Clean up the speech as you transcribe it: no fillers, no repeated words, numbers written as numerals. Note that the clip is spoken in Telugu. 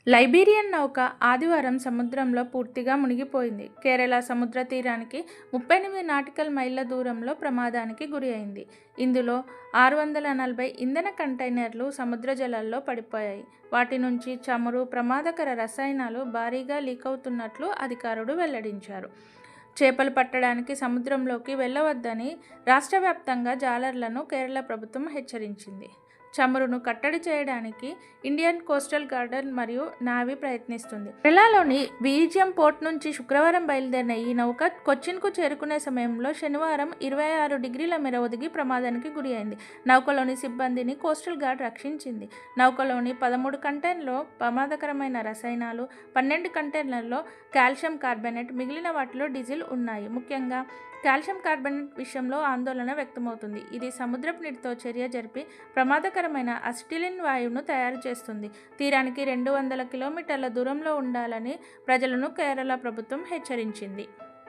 లైబీరియన్ నౌక ఆదివారం సముద్రంలో పూర్తిగా మునిగిపోయింది. కేరళ సముద్ర తీరానికి 38 నాటికల్ మైళ్ల దూరంలో ప్రమాదానికి గురి అయింది. ఇందులో 640 ఇంధన కంటైనర్లు సముద్ర జలాల్లో పడిపోయాయి. వాటి నుంచి చమురు, ప్రమాదకర రసాయనాలు భారీగా లీకవుతున్నట్లు అధికారులు వెల్లడించారు. చేపలు పట్టడానికి సముద్రంలోకి వెళ్లవద్దని రాష్ట్ర వ్యాప్తంగా జాలర్లను కేరళ ప్రభుత్వం హెచ్చరించింది. చమురును కట్టడి చేయడానికి ఇండియన్ కోస్టల్ గార్డ్ మరియు నావీ ప్రయత్నిస్తుంది. కేరళలోని వియిజియం పోర్ట్ నుంచి శుక్రవారం బయలుదేరిన ఈ నౌక కొచ్చిన్కు చేరుకునే సమయంలో శనివారం 26 డిగ్రీల మేర ఒదిగి ప్రమాదానికి గురి అయింది. నౌకలోని సిబ్బందిని కోస్టల్ గార్డ్ రక్షించింది. నౌకలోని 13 కంటైనర్లలో ప్రమాదకరమైన రసాయనాలు, 12 కంటైనర్లలో కాల్షియం కార్బోనేట్, మిగిలిన వాటిలో డీజిల్ ఉన్నాయి. ముఖ్యంగా కాల్షియం కార్బోనేట్ విషయంలో ఆందోళన వ్యక్తమవుతుంది. ఇది సముద్రపు నీటితో చర్య జరిపి ప్రమాదకరమైన అసిటిలిన్ వాయువును తయారు చేస్తుంది. తీరానికి 200 కిలోమీటర్ల దూరంలో ఉండాలని ప్రజలను కేరళ ప్రభుత్వం హెచ్చరించింది.